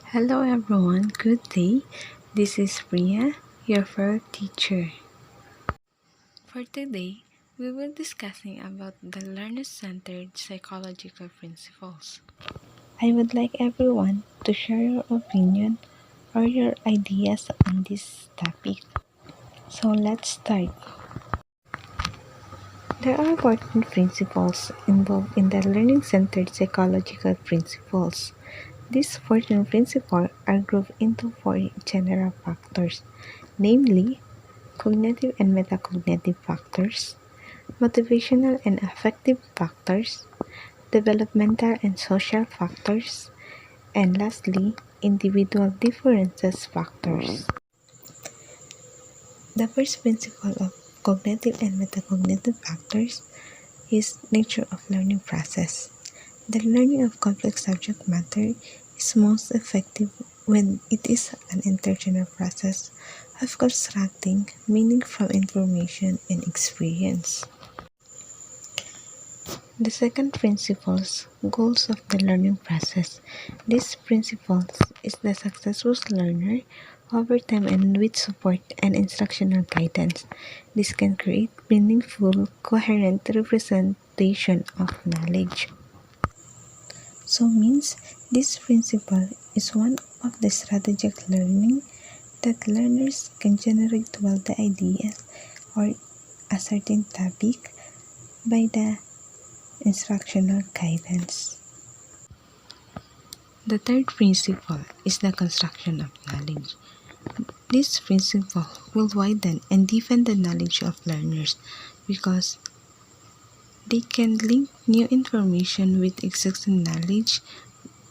Hello everyone, good day. This is Priya, your favorite teacher. For today, we will be discussing about the learner-centered psychological principles. I would like everyone to share your opinion or your ideas on this topic. So let's start. There are 14 principles involved in the learning-centered psychological principles. These 14 principles are grouped into four general factors, namely cognitive and metacognitive factors, motivational and affective factors, developmental and social factors, and lastly, individual differences factors. The first principle of cognitive and metacognitive factors is nature of learning process. The learning of complex subject matter is most effective when it is an internal process of constructing meaning from information and experience. The second principles, goals of the learning process. This principles is the successful learner over time and with support and instructional guidance. This can create meaningful, coherent representation of knowledge. So means this principle is one of the strategic learning that learners can generate well the ideas or a certain topic by the instructional guidance. The third principle is the construction of knowledge. This principle will widen and deepen the knowledge of learners because they can link new information with existing knowledge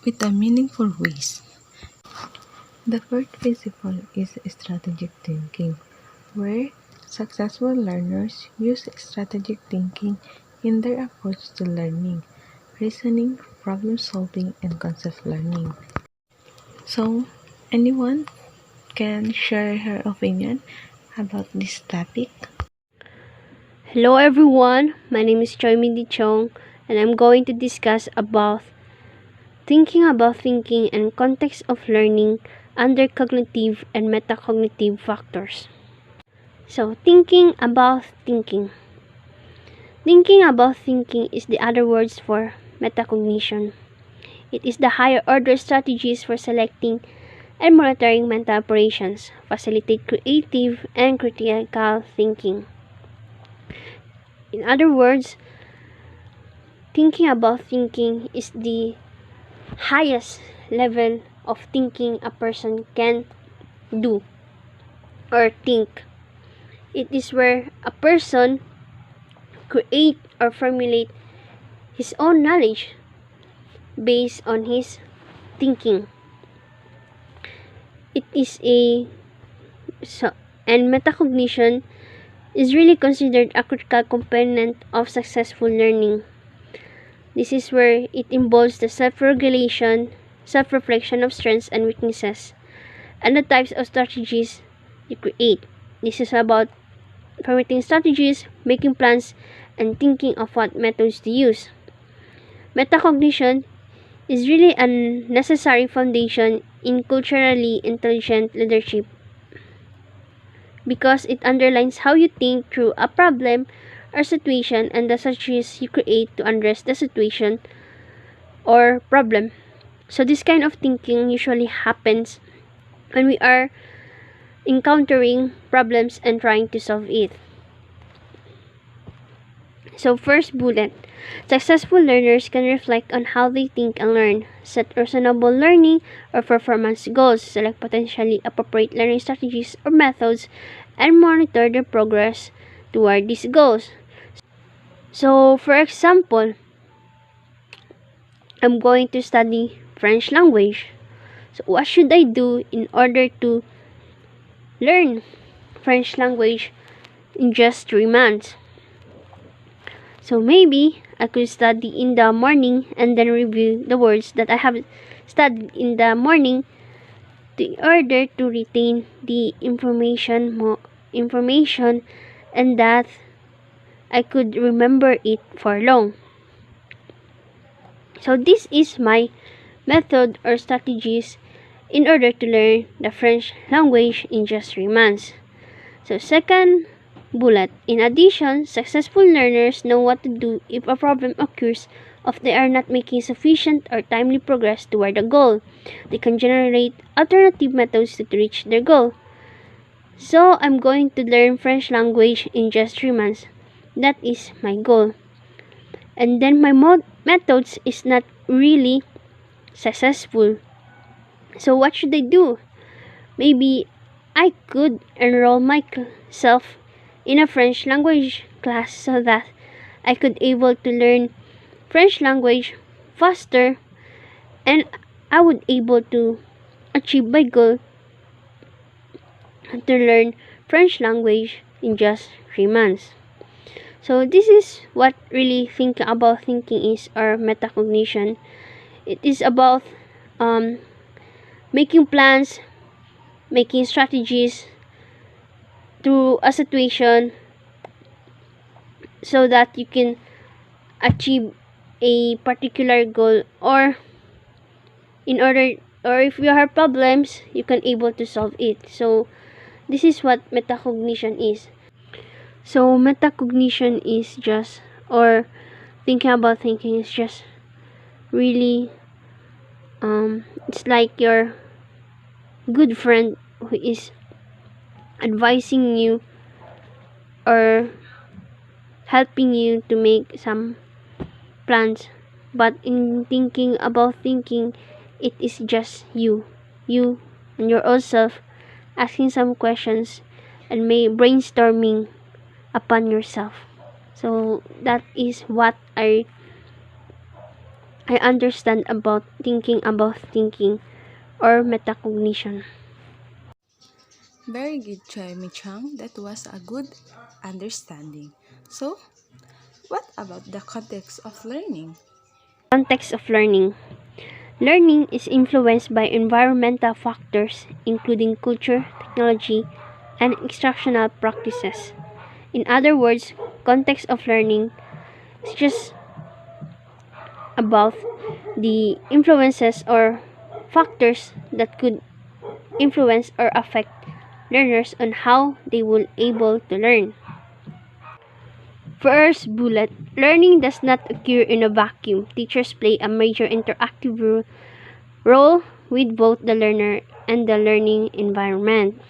with a meaningful ways. The fourth principle is strategic thinking, where successful learners use strategic thinking in their approach to learning, reasoning, problem solving, and concept learning. So, anyone can share her opinion about this topic? Hello everyone, my name is Choi and I'm going to discuss about thinking and context of learning under cognitive and metacognitive factors. So, thinking about thinking. Thinking about thinking is the other words for metacognition. It is the higher order strategies for selecting and monitoring mental operations, facilitate creative and critical thinking. In other words, thinking about thinking is the highest level of thinking a person can do or think. It is where a person create or formulate his own knowledge based on his thinking. It is and metacognition is really considered a critical component of successful learning. This is where it involves the self-regulation, self-reflection of strengths and weaknesses, and the types of strategies you create. This is about formulating strategies, making plans, and thinking of what methods to use. Metacognition is really a necessary foundation in culturally intelligent leadership because it underlines how you think through a problem or situation and the strategies you create to address the situation or problem. So this kind of thinking usually happens when we are encountering problems and trying to solve it. So first bullet, successful learners can reflect on how they think and learn, set reasonable learning or performance goals, select potentially appropriate learning strategies or methods, and monitor their progress toward these goals. So for example, I'm going to study French language. So what should I do in order to learn French language in just 3 months? So maybe I could study in the morning and then review the words that I have studied in the morning in order to retain the information and that I could remember it for long. So this is my method or strategies in order to learn the French language in just 3 months. So second bullet, in addition, successful learners know what to do if a problem occurs if they are not making sufficient or timely progress toward the goal. They can generate alternative methods to reach their goal. So I'm going to learn French language in just 3 months. That is my goal. And then my methods is not really successful. So what should I do? Maybe I could enroll myself in a French language class so that I could able to learn French language faster, and I would able to achieve my goal to learn French language in just 3 months. So this is what really thinking about thinking is, or metacognition. It is about making plans, making strategies through a situation so that you can achieve a particular goal, or in order, or if you have problems, you can able to solve it. So this is what metacognition is. So metacognition is just, or thinking about thinking is just really it's like your good friend who is advising you or helping you to make some plans. But in thinking about thinking, it is just you and your own self asking some questions and may brainstorming upon yourself. So that is what I understand about thinking, or metacognition. Very good, Choi Chang. That was a good understanding. So, what about the context of learning? Context of learning. Learning is influenced by environmental factors including culture, technology, and instructional practices. In other words, context of learning is just about the influences or factors that could influence or affect learners on how they will able to learn. First bullet, learning does not occur in a vacuum. Teachers play a major interactive role with both the learner and the learning environment.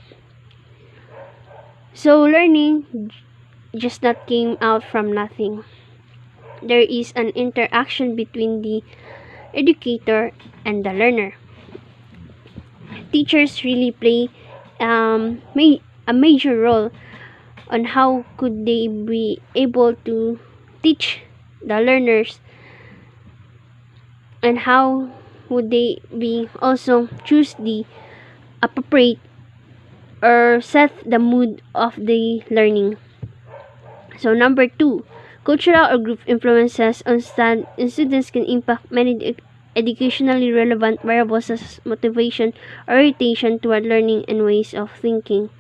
So learning just not came out from nothing. There is an interaction between the educator and the learner. Teachers really play a major role on how could they be able to teach the learners, and how would they be also choose the appropriate or set the mood of the learning. So number 2, cultural or group influences on students can impact many educationally relevant variables such as motivation, orientation toward learning, and ways of thinking.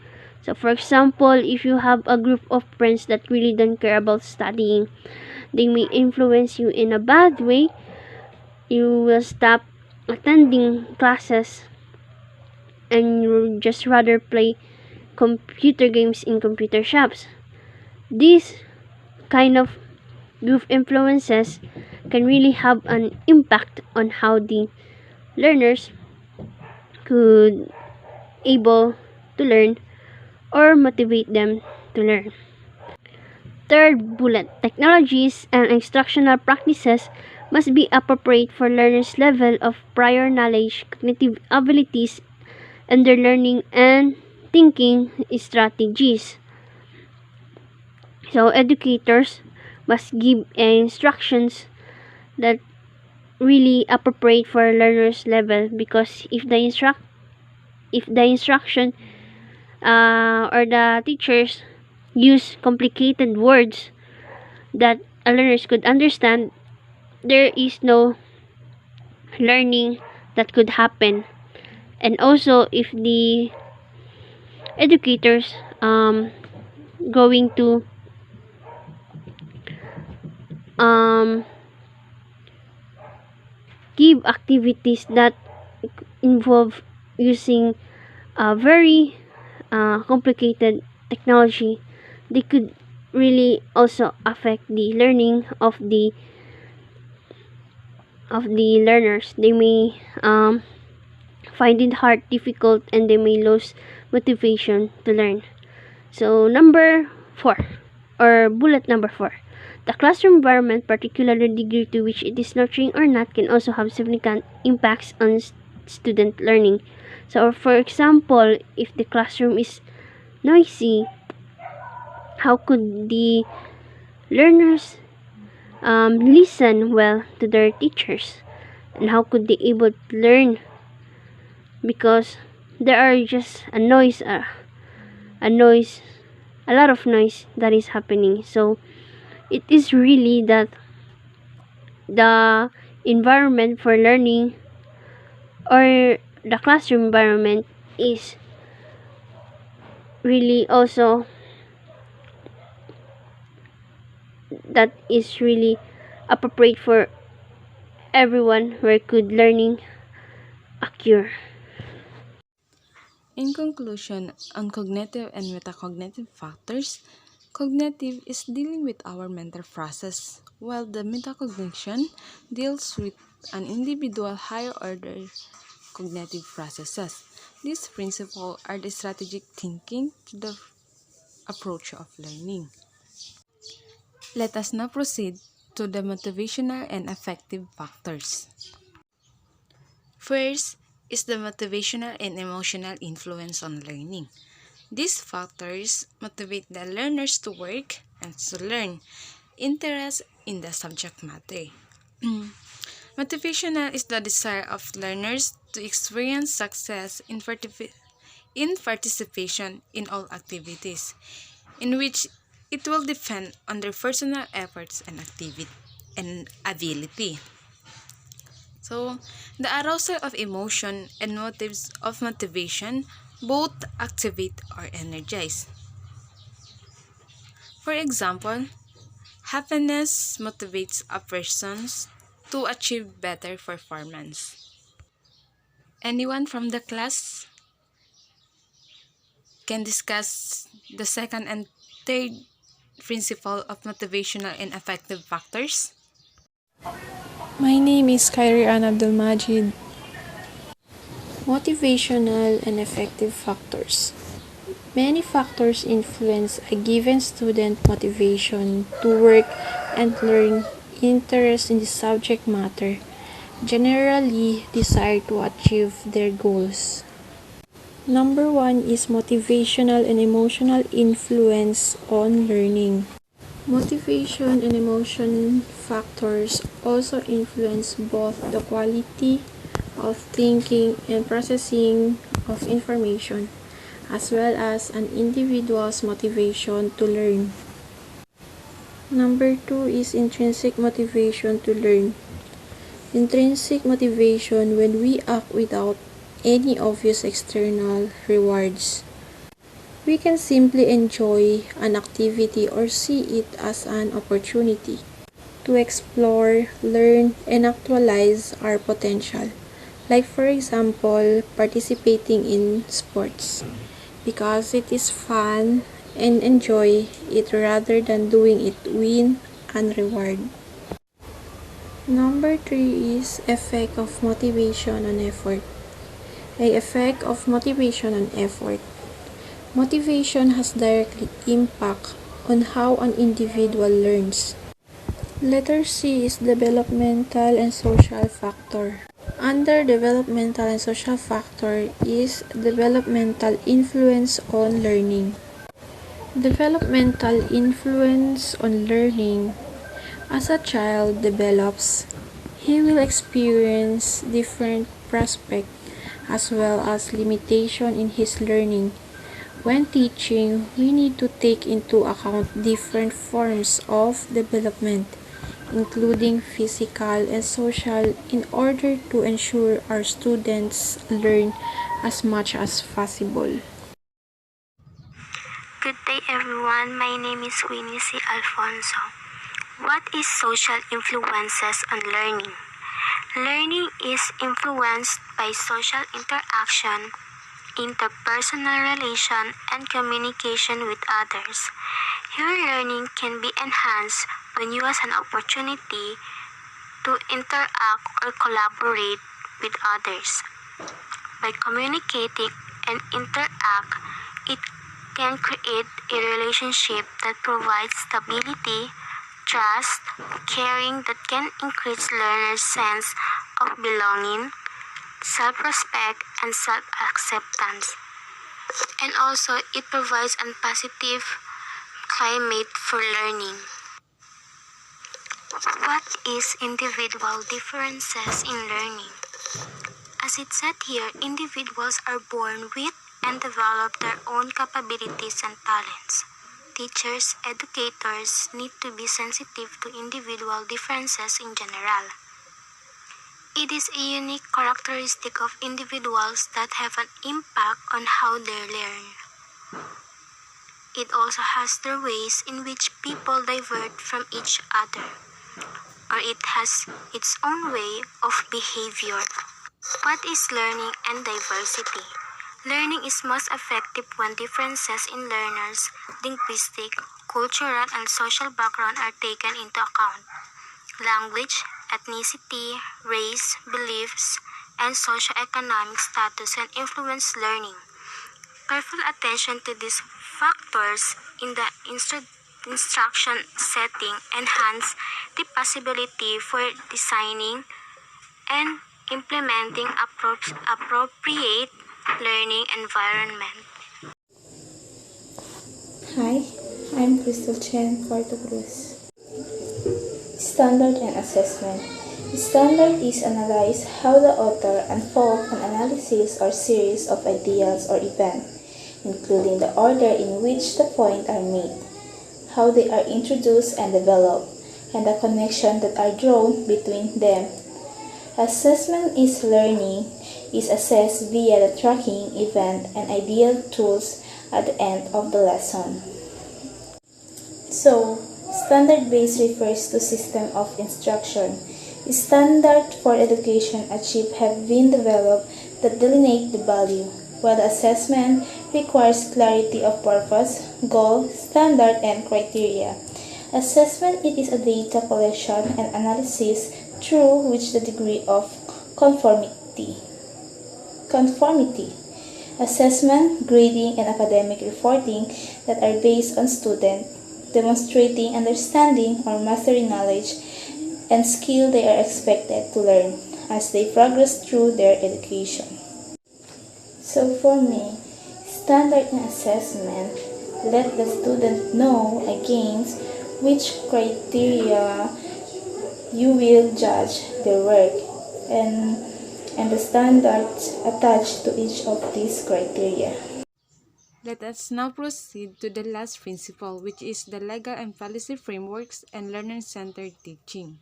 So for example, if you have a group of friends that really don't care about studying, they may influence you in a bad way. You will stop attending classes and you just rather play computer games in computer shops. These kind of group influences can really have an impact on how the learners could able to learn or motivate them to learn. Third bullet, technologies and instructional practices must be appropriate for learners' level of prior knowledge, cognitive abilities, and their learning and thinking strategies. So educators must give instructions that really appropriate for learners level, because if the instruction or the teachers use complicated words that learners could understand, there is no learning that could happen. And also if the educators going to give activities that involve using a very complicated technology, they could really also affect the learning of the learners. They may find it hard, difficult, and they may lose motivation to learn. So number 4, or bullet number 4, the classroom environment, particularly the degree to which it is nurturing or not, can also have significant impacts on student learning. So for example, if the classroom is noisy, how could the learners listen well to their teachers, and how could they able to learn, because there are just a noise a lot of noise that is happening. So it is really that the environment for learning, or the classroom environment, is really also that is really appropriate for everyone where could learning occur. In conclusion, on cognitive and metacognitive factors, cognitive is dealing with our mental process, while the metacognition deals with an individual higher order cognitive processes. These principles are the strategic thinking to the approach of learning. Let us now proceed to the motivational and affective factors. First is the motivational and emotional influence on learning. These factors motivate the learners to work and to learn, interest in the subject matter. Motivational is the desire of learners to experience success in participation in all activities, in which it will depend on their personal efforts and ability. So, the arousal of emotion and motives of motivation both activate or energize. For example, happiness motivates a person to achieve better performance. Anyone from the class can discuss the second and third principle of motivational and affective factors? My name is Khairie and Abdulmajid. Motivational and effective factors. Many factors influence a given student motivation to work and learn, interest in the subject matter, generally desire to achieve their goals. Number 1 is motivational and emotional influence on learning. Motivation and emotion factors also influence both the quality of thinking and processing of information, as well as an individual's motivation to learn. Number 2 is intrinsic motivation to learn. Intrinsic motivation when we act without any obvious external rewards. We can simply enjoy an activity or see it as an opportunity to explore, learn, and actualize our potential. Like for example, participating in sports, because it is fun and enjoy it rather than doing it win and reward. Number 3 is effect of motivation on effort. The effect of motivation on effort. Motivation has directly impact on how an individual learns. Letter C is developmental and social factor. Under developmental and social factor is developmental influence on learning. Developmental influence on learning. As a child develops, he will experience different prospects as well as limitation in his learning. When teaching, we need to take into account different forms of development, including physical and social, in order to ensure our students learn as much as possible. Good day everyone, my name is Queennie Alfonso. What is social influences on learning? Learning is influenced by social interaction, interpersonal relation, and communication with others. Your learning can be enhanced when you have an opportunity to interact or collaborate with others. By communicating and interact, it can create a relationship that provides stability, trust, caring that can increase learners' sense of belonging, self-respect, and self-acceptance. And also, it provides a positive climate for learning. What is individual differences in learning? As it said here, individuals are born with and develop their own capabilities and talents. Teachers, educators need to be sensitive to individual differences in general. It is a unique characteristic of individuals that have an impact on how they learn. It also has their ways in which people divert from each other, or it has its own way of behavior. What is learning and diversity? Learning is most effective when differences in learners' linguistic, cultural, and social background are taken into account. Language, ethnicity, race, beliefs, and socioeconomic status can influence learning. Careful attention to these factors in the instruction setting enhance the possibility for designing and implementing appropriate learning environment. Hi, I'm Crystel Jhen, Cruz. Standard and assessment. Standard is analyze how the author unfolds an analysis or series of ideas or events, including the order in which the points are made, how they are introduced and developed, and the connection that are drawn between them. Assessment is learning is assessed via the tracking event and ideal tools at the end of the lesson. So, standard-based refers to system of instruction. Standard for education achieved have been developed that delineate the value, while the assessment requires clarity of purpose, goal, standard, and criteria. Assessment it is a data collection and analysis through which the degree of conformity. Assessment, grading, and academic reporting that are based on student demonstrating understanding or mastering knowledge and skill they are expected to learn as they progress through their education. So for me, standard and assessment let the student know against which criteria you will judge their work and the standards attached to each of these criteria. Let us now proceed to the last principle, which is the legal and policy frameworks and learner-centered teaching.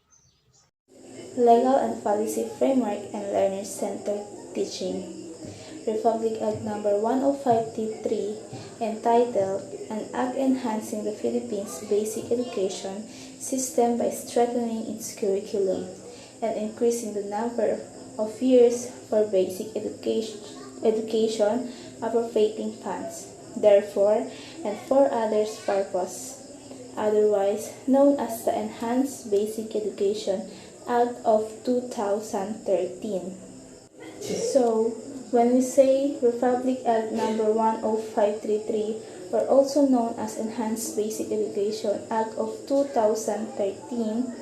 Legal and policy framework and learner-centered teaching. Republic Act No. 105-3 entitled An Act Enhancing the Philippines' Basic Education System by Strengthening its Curriculum and Increasing the Number of Years for Basic Education Appropriating Funds, therefore, and for others purpose, otherwise known as the Enhanced Basic Education Act of 2013. So, when we say Republic Act No. 10533, or also known as Enhanced Basic Education Act of 2013,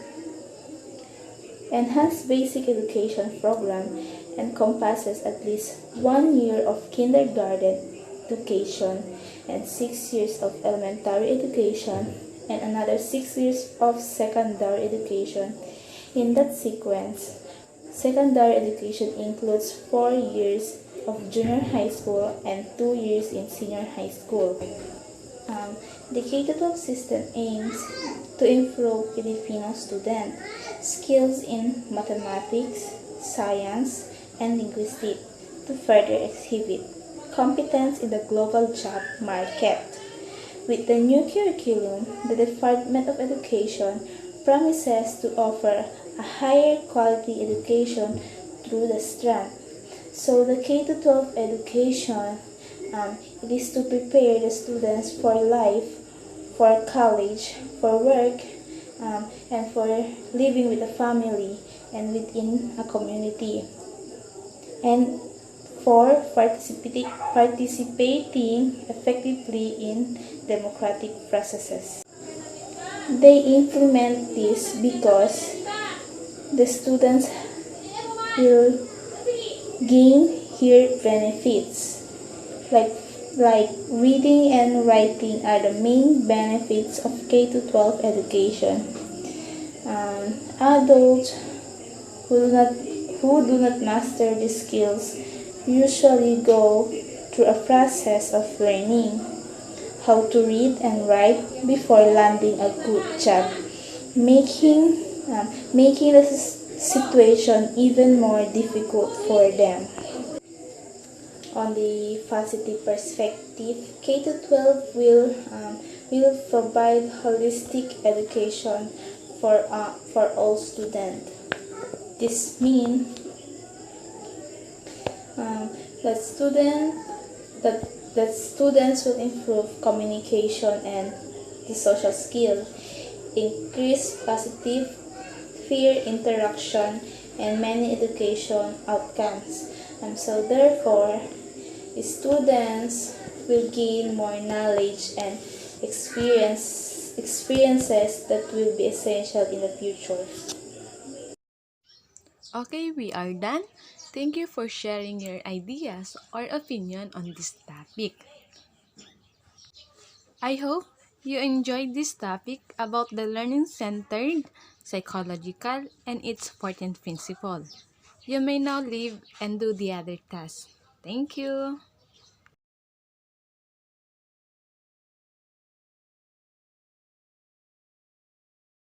Enhanced Basic Education Program encompasses at least 1 year of kindergarten education and 6 years of elementary education and another 6 years of secondary education. In that sequence, secondary education includes 4 years of junior high school and 2 years in senior high school. The K-12 system aims to improve Filipino student skills in mathematics, science, and linguistics to further exhibit competence in the global job market. With the new curriculum, the Department of Education promises to offer a higher quality education through the strand. So the K to 12 education, it is to prepare the students for life, for college, for work, and for living with a family and within a community, and for participating effectively in democratic processes. They implement this because the students will gain here benefits like reading and writing are the main benefits of K to 12 education. Adults who do not master these skills usually go through a process of learning how to read and write before landing a good job, making the situation even more difficult for them. On the positive perspective, K to 12 will provide holistic education for all students. This means that students will improve communication and the social skill, increase positive peer interaction, and many education outcomes. So therefore, students will gain more knowledge and experiences that will be essential in the future. Okay, we are done. Thank you for sharing your ideas or opinion on this topic. I hope you enjoyed this topic about the learning-centered, psychological, and its important principle. You may now leave and do the other tasks. Thank you.